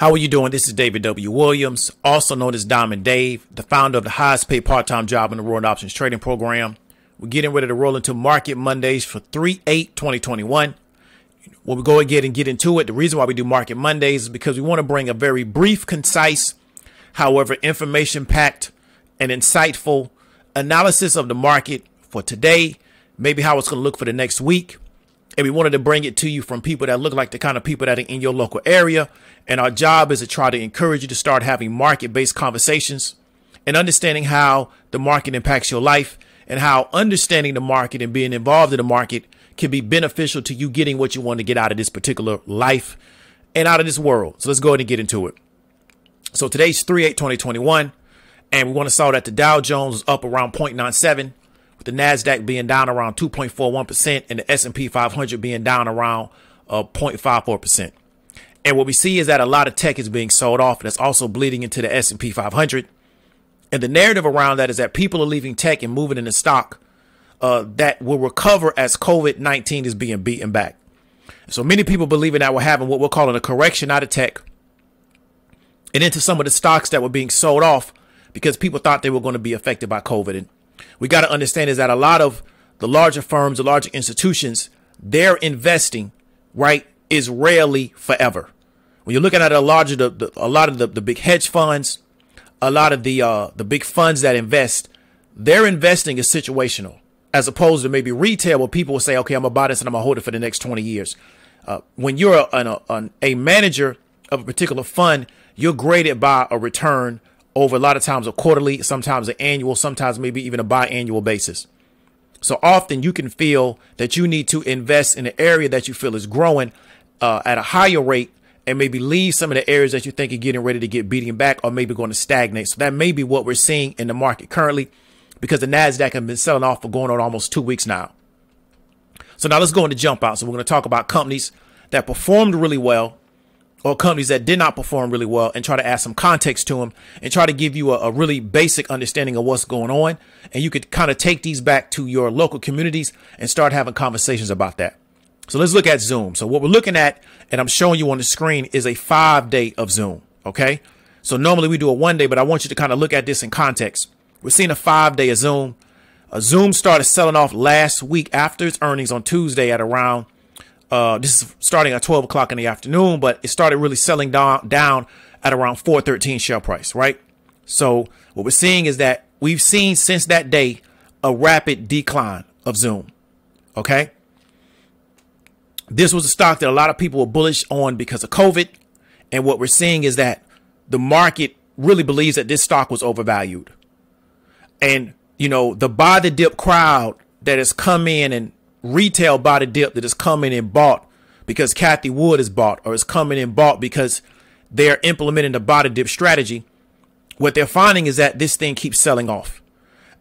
How are you doing? This is David W. Williams, also known as Diamond Dave, the founder of the highest paid part-time job in the world options trading program. We're getting ready to roll into Market Mondays for 3/8/2021. When we go ahead and get into it, the reason why we do Market Mondays is because we want to bring a very brief, concise, however, information-packed and insightful analysis of the market for today, maybe how it's going to look for the next week. And we wanted to bring it to you from people that look like the kind of people that are in your local area. And our job is to try to encourage you to start having market-based conversations and understanding how the market impacts your life and how understanding the market and being involved in the market can be beneficial to you getting what you want to get out of this particular life and out of this world. So let's go ahead and get into it. So today's 3/8/2021, and we want to saw that the Dow Jones is up around 0.97, with the NASDAQ being down around 2.41% and the S&P 500 being down around 0.54%. And what we see is that a lot of tech is being sold off, and it's also bleeding into the S&P 500. And the narrative around that is that people are leaving tech and moving into stock that will recover as COVID-19 is being beaten back. So many people believing that we're having what we're calling a correction out of tech and into some of the stocks that were being sold off because people thought they were going to be affected by COVID. And we got to understand is that a lot of the larger firms, the larger institutions, their investing, right, is rarely forever. When you're looking at a lot of the big hedge funds, a lot of the big funds that invest, their investing is situational, as opposed to maybe retail where people will say, okay, I'm gonna buy this and I'm gonna hold it for the next 20 years. When you're a manager of a particular fund, you're graded by a return over a lot of times a quarterly, sometimes an annual, sometimes maybe even a biannual basis. So often you can feel that you need to invest in an area that you feel is growing at a higher rate and maybe leave some of the areas that you think are getting ready to get beaten back or maybe going to stagnate. So that may be what we're seeing in the market currently because the NASDAQ has been selling off for going on almost 2 weeks now. So now let's go into jump out. So we're going to talk about companies that performed really well or companies that did not perform really well and try to add some context to them and try to give you a really basic understanding of what's going on. And you could kind of take these back to your local communities and start having conversations about that. So let's look at Zoom. So what we're looking at, and I'm showing you on the screen, is a 5-day of Zoom. OK, so normally we do a 1 day, but I want you to kind of look at this in context. We're seeing a 5-day of Zoom. Zoom started selling off last week after its earnings on Tuesday at around this is starting at 12 o'clock in the afternoon, but it started really selling down at around 413 share price. Right. So what we're seeing is that we've seen since that day a rapid decline of Zoom. OK, this was a stock that a lot of people were bullish on because of COVID. And what we're seeing is that the market really believes that this stock was overvalued. And, you know, the buy the dip crowd that has come in and retail buy the dip that has come in and bought because Kathy Wood is bought or is coming and bought because they're implementing the buy the dip strategy. What they're finding is that this thing keeps selling off.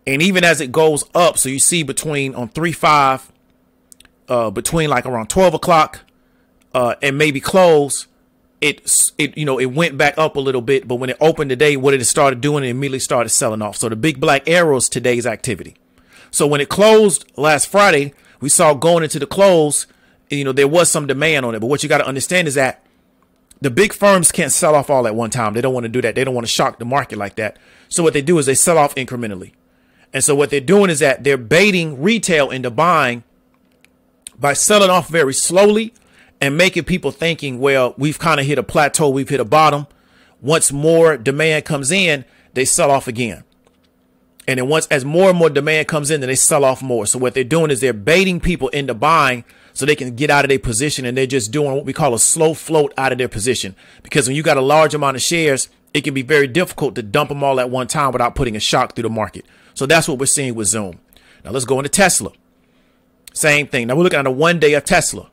And even as it goes up, so you see between on 3/5, between like around 12 o'clock and maybe close, it went back up a little bit. But when it opened today, what it started doing, it immediately started selling off. So the big black arrows today's activity. So when it closed last Friday, we saw going into the close, there was some demand on it. But what you got to understand is that the big firms can't sell off all at one time. They don't want to do that. They don't want to shock the market like that. So what they do is they sell off incrementally. And so what they're doing is that they're baiting retail into buying by selling off very slowly and making people thinking, well, we've kind of hit a plateau. We've hit a bottom. Once more demand comes in, they sell off again. And then as more and more demand comes in, then they sell off more. So what they're doing is they're baiting people into buying so they can get out of their position. And they're just doing what we call a slow float out of their position. Because when you got a large amount of shares, it can be very difficult to dump them all at one time without putting a shock through the market. So that's what we're seeing with Zoom. Now let's go into Tesla. Same thing. Now we're looking at a 1 day of Tesla.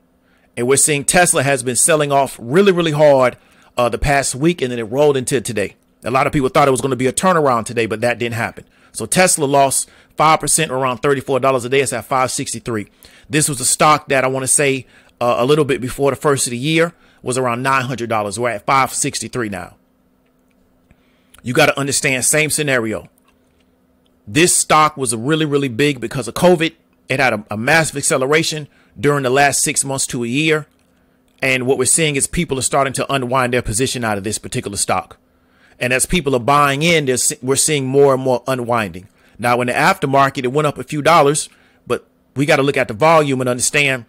And we're seeing Tesla has been selling off really, really hard the past week. And then it rolled into today. A lot of people thought it was going to be a turnaround today, but that didn't happen. So Tesla lost 5% around $34 a day. It's at $563. This was a stock that I want to say a little bit before the first of the year was around $900. We're at $563 now. You got to understand, same scenario. This stock was really, really big because of COVID. It had a massive acceleration during the last 6 months to a year. And what we're seeing is people are starting to unwind their position out of this particular stock. And as people are buying in, we're seeing more and more unwinding. Now, in the aftermarket, it went up a few dollars, but we got to look at the volume and understand,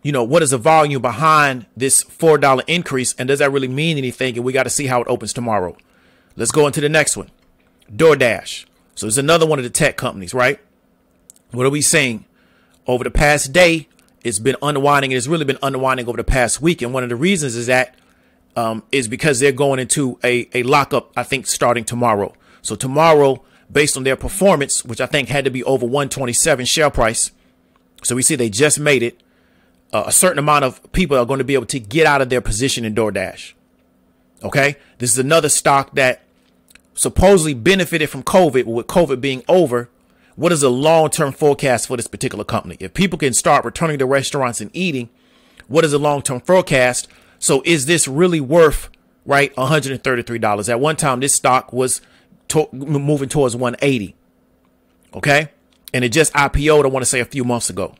what is the volume behind this $4 increase? And does that really mean anything? And we got to see how it opens tomorrow. Let's go into the next one. Doordash. So there's another one of the tech companies, right? What are we seeing? Over the past day, it's been unwinding. It's really been unwinding over the past week. And one of the reasons is that is because they're going into a lockup, I think, starting tomorrow. So tomorrow, based on their performance, which I think had to be over 127 share price. So we see they just made it. A certain amount of people are going to be able to get out of their position in Doordash. OK, this is another stock that supposedly benefited from COVID. With COVID being over, what is the long term forecast for this particular company? If people can start returning to restaurants and eating, what is the long term forecast? So is this really worth, right, $133? At one time, this stock was moving towards 180. OK, and it just IPO'd, I want to say, a few months ago.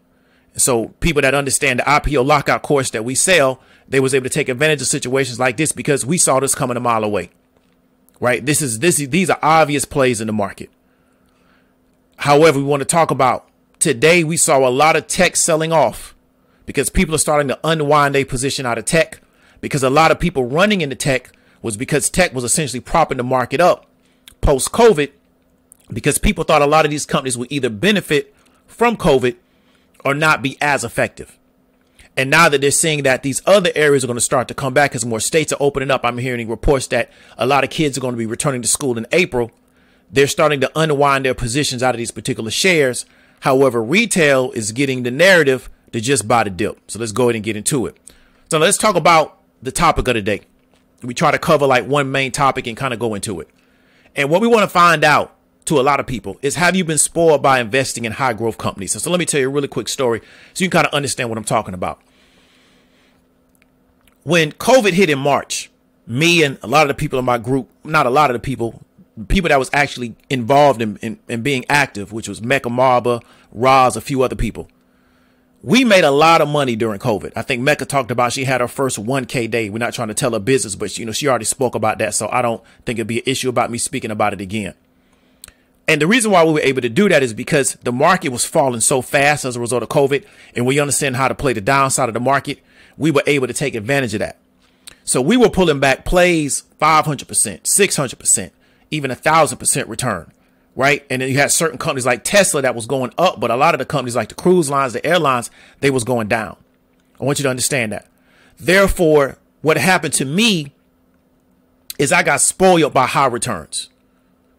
So people that understand the IPO lockout course that we sell, they was able to take advantage of situations like this because we saw this coming a mile away. Right. These are obvious plays in the market. However, we want to talk about today. We saw a lot of tech selling off because people are starting to unwind their position out of tech, because a lot of people running into tech was because tech was essentially propping the market up post COVID, because people thought a lot of these companies would either benefit from COVID or not be as effective. And now that they're seeing that these other areas are going to start to come back as more states are opening up, I'm hearing reports that a lot of kids are going to be returning to school in April. They're starting to unwind their positions out of these particular shares. However, retail is getting the narrative to just buy the dip. So let's go ahead and get into it. So let's talk about the topic of the day. We try to cover like one main topic and kind of go into it. And what we want to find out to a lot of people is, have you been spoiled by investing in high growth companies? So let me tell you a really quick story so you can kind of understand what I'm talking about. When COVID hit in March, me and a lot of the people in my group, not a lot of the people that was actually involved in being active, which was Mecca Marba, Roz, a few other people, we made a lot of money during COVID. I think Mecca talked about she had her first 1K day. We're not trying to tell her business, but she already spoke about that. So I don't think it'd be an issue about me speaking about it again. And the reason why we were able to do that is because the market was falling so fast as a result of COVID. And we understand how to play the downside of the market. We were able to take advantage of that. So we were pulling back plays 500%, 600%, even 1,000% return. Right. And then you had certain companies like Tesla that was going up. But a lot of the companies like the cruise lines, the airlines, they was going down. I want you to understand that. Therefore, what happened to me is I got spoiled by high returns.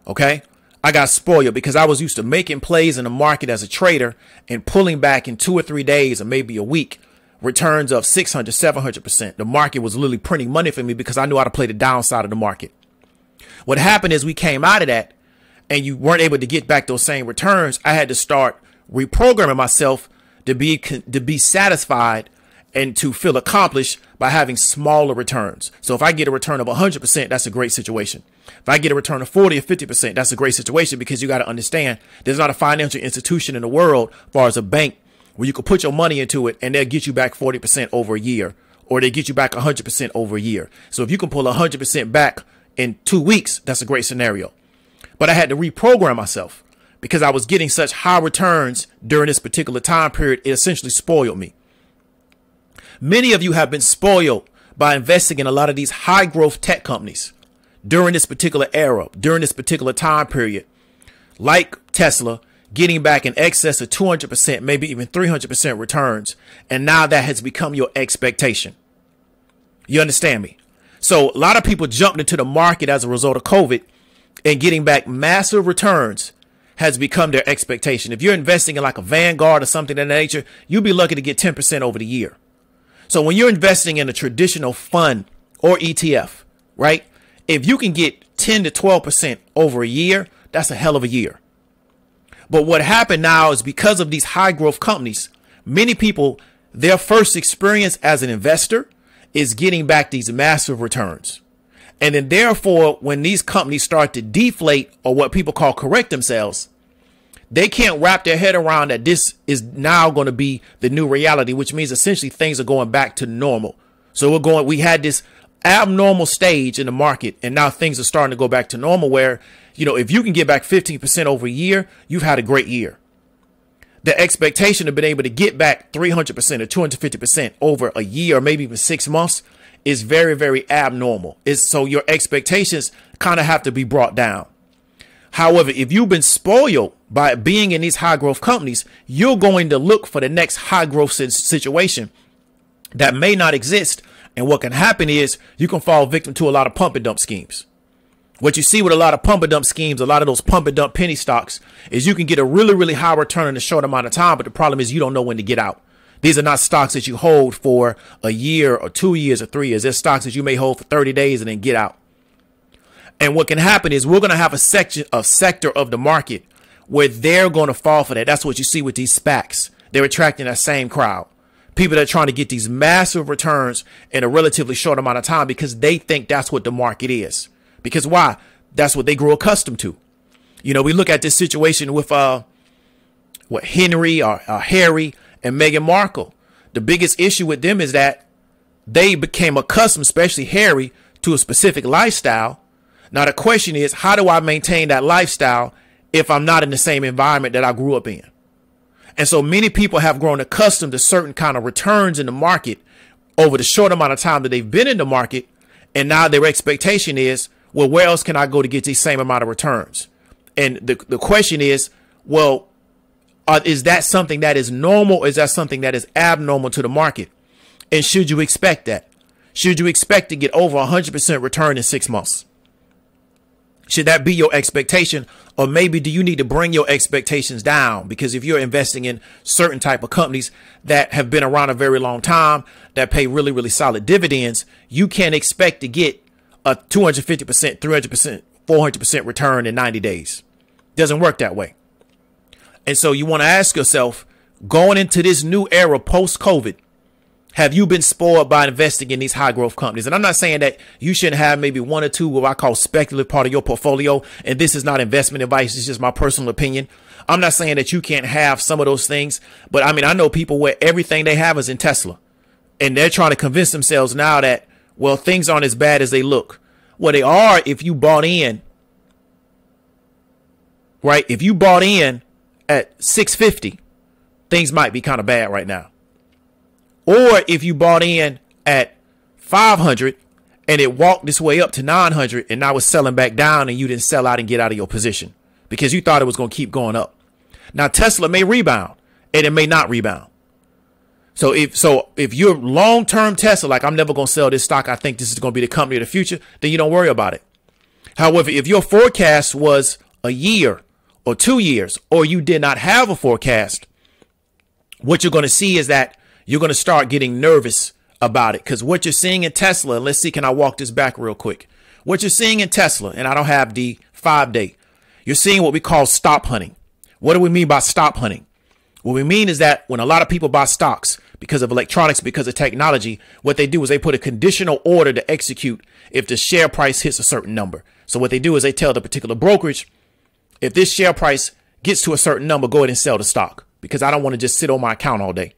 OK, I got spoiled because I was used to making plays in the market as a trader and pulling back in 2 or 3 days or maybe a week returns of 600, 700%. The market was literally printing money for me because I knew how to play the downside of the market. What happened is we came out of that and you weren't able to get back those same returns. I had to start reprogramming myself to be satisfied and to feel accomplished by having smaller returns. So if I get a return of 100%, that's a great situation. If I get a return of 40 or 50%, that's a great situation, because you got to understand there's not a financial institution in the world, as far as a bank, where you can put your money into it and they'll get you back 40% over a year, or they get you back 100% over a year. So if you can pull 100% back in 2 weeks, that's a great scenario. But I had to reprogram myself because I was getting such high returns during this particular time period. It essentially spoiled me. Many of you have been spoiled by investing in a lot of these high growth tech companies during this particular era, during this particular time period, like Tesla, getting back in excess of 200%, maybe even 300% returns. And now that has become your expectation. You understand me? So a lot of people jumped into the market as a result of COVID, and getting back massive returns has become their expectation. If you're investing in like a Vanguard or something of that nature, you'll be lucky to get 10% over the year. So when you're investing in a traditional fund or ETF, right, if you can get 10 to 12% over a year, that's a hell of a year. But what happened now is, because of these high growth companies, many people, their first experience as an investor is getting back these massive returns. And then therefore, when these companies start to deflate, or what people call correct themselves, they can't wrap their head around that this is now going to be the new reality, which means essentially things are going back to normal. So we had this abnormal stage in the market, and now things are starting to go back to normal where, if you can get back 15% over a year, you've had a great year. The expectation of being able to get back 300% or 250% over a year, or maybe even 6 months, is very, very abnormal. So your expectations kind of have to be brought down. However, if you've been spoiled by being in these high growth companies, you're going to look for the next high growth situation that may not exist. And what can happen is you can fall victim to a lot of pump and dump schemes. What you see with a lot of pump and dump schemes, a lot of those pump and dump penny stocks, is you can get a really, really high return in a short amount of time. But the problem is you don't know when to get out. These are not stocks that you hold for a year or 2 years or 3 years. They're stocks that you may hold for 30 days and then get out. And what can happen is we're going to have a sector of the market where they're going to fall for that. That's what you see with these SPACs. They're attracting that same crowd. People that are trying to get these massive returns in a relatively short amount of time because they think that's what the market is. Because why? That's what they grew accustomed to. We look at this situation with Harry and Meghan Markle. The biggest issue with them is that they became accustomed, especially Harry, to a specific lifestyle. Now, the question is, how do I maintain that lifestyle if I'm not in the same environment that I grew up in? And so many people have grown accustomed to certain kind of returns in the market over the short amount of time that they've been in the market. And now their expectation is, well, where else can I go to get the same amount of returns? And the question is, well, is that something that is normal? Or is that something that is abnormal to the market? And should you expect that? Should you expect to get over 100% return in 6 months? Should that be your expectation? Or maybe do you need to bring your expectations down? Because if you're investing in certain type of companies that have been around a very long time, that pay really, really solid dividends, you can't expect to get a 250%, 300%, 400% return in 90 days. Doesn't work that way. And so you want to ask yourself, going into this new era post-COVID, have you been spoiled by investing in these high growth companies? And I'm not saying that you shouldn't have maybe one or two what I call speculative part of your portfolio. And this is not investment advice. It's just my personal opinion. I'm not saying that you can't have some of those things. But I know people where everything they have is in Tesla. And they're trying to convince themselves now that, well, things aren't as bad as they look. Well, they are if you bought in. Right? If you bought in at 650, things might be kind of bad right now. Or if you bought in at 500 and it walked this way up to 900 and now it's selling back down and you didn't sell out and get out of your position because you thought it was going to keep going up. Now, Tesla may rebound and it may not rebound. So if you're long-term Tesla, like I'm never going to sell this stock, I think this is going to be the company of the future, then you don't worry about it. However, if your forecast was a year or 2 years, or you did not have a forecast, what you're going to see is that you're going to start getting nervous about it. Because what you're seeing in Tesla, let's see, can I walk this back real quick? What you're seeing in Tesla, and I don't have the 5-day, you're seeing what we call stop hunting. What do we mean by stop hunting? What we mean is that when a lot of people buy stocks because of electronics, because of technology, what they do is they put a conditional order to execute if the share price hits a certain number. So what they do is they tell the particular brokerage, if this share price gets to a certain number, go ahead and sell the stock because I don't want to just sit on my account all day.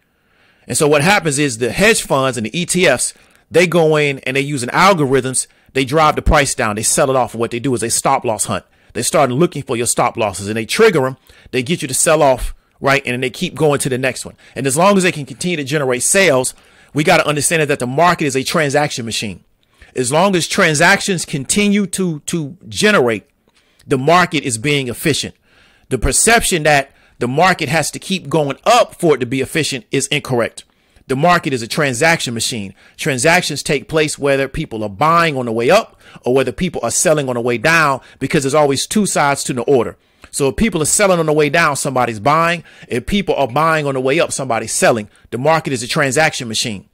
And so what happens is the hedge funds and the ETFs, they go in and they using algorithms. They drive the price down. They sell it off. And what they do is they stop loss hunt. They start looking for your stop losses and they trigger them. They get you to sell off. Right. And then they keep going to the next one. And as long as they can continue to generate sales, we got to understand that the market is a transaction machine. As long as transactions continue to generate, the market is being efficient. The perception that the market has to keep going up for it to be efficient is incorrect. The market is a transaction machine. Transactions take place whether people are buying on the way up or whether people are selling on the way down, because there's always two sides to the order. So if people are selling on the way down, somebody's buying. If people are buying on the way up, somebody's selling. The market is a transaction machine.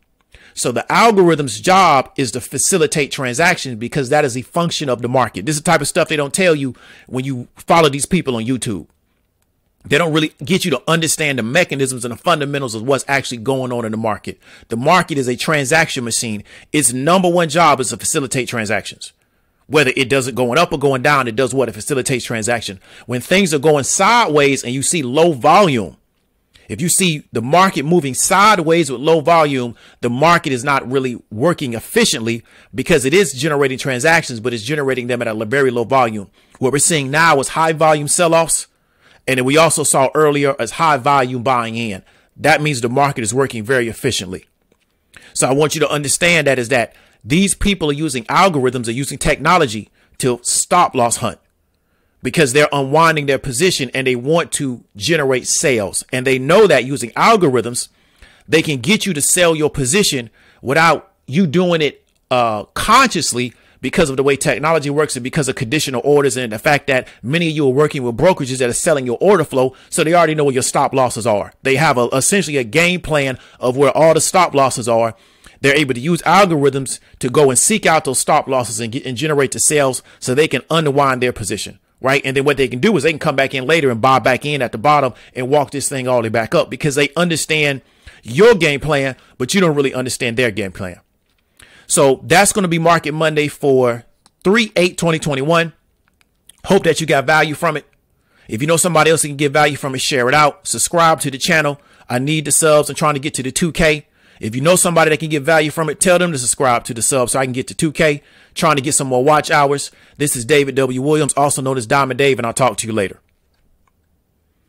So the algorithm's job is to facilitate transactions because that is a function of the market. This is the type of stuff they don't tell you when you follow these people on YouTube. They don't really get you to understand the mechanisms and the fundamentals of what's actually going on in the market. The market is a transaction machine. Its number one job is to facilitate transactions. Whether it does it going up or going down, it does what? It facilitates transaction. When things are going sideways and you see low volume, if you see the market moving sideways with low volume, the market is not really working efficiently because it is generating transactions, but it's generating them at a very low volume. What we're seeing now is high volume sell-offs. And then we also saw earlier as high volume buying in. That means the market is working very efficiently. So I want you to understand that these people are using algorithms, are using technology to stop loss hunt, because they're unwinding their position and they want to generate sales. And they know that using algorithms, they can get you to sell your position without you doing it consciously, because of the way technology works and because of conditional orders and the fact that many of you are working with brokerages that are selling your order flow. So they already know where your stop losses are. They have essentially a game plan of where all the stop losses are. They're able to use algorithms to go and seek out those stop losses and generate the sales so they can unwind their position. Right. And then what they can do is they can come back in later and buy back in at the bottom and walk this thing all the way back up, because they understand your game plan, but you don't really understand their game plan. So that's going to be Market Monday for 3/8/2021. Hope that you got value from it. If you know somebody else who can get value from it, share it out. Subscribe to the channel. I need the subs. I'm trying to get to the 2K. If you know somebody that can get value from it, tell them to subscribe to the sub so I can get to 2K. Trying to get some more watch hours. This is David W. Williams, also known as Diamond Dave, and I'll talk to you later.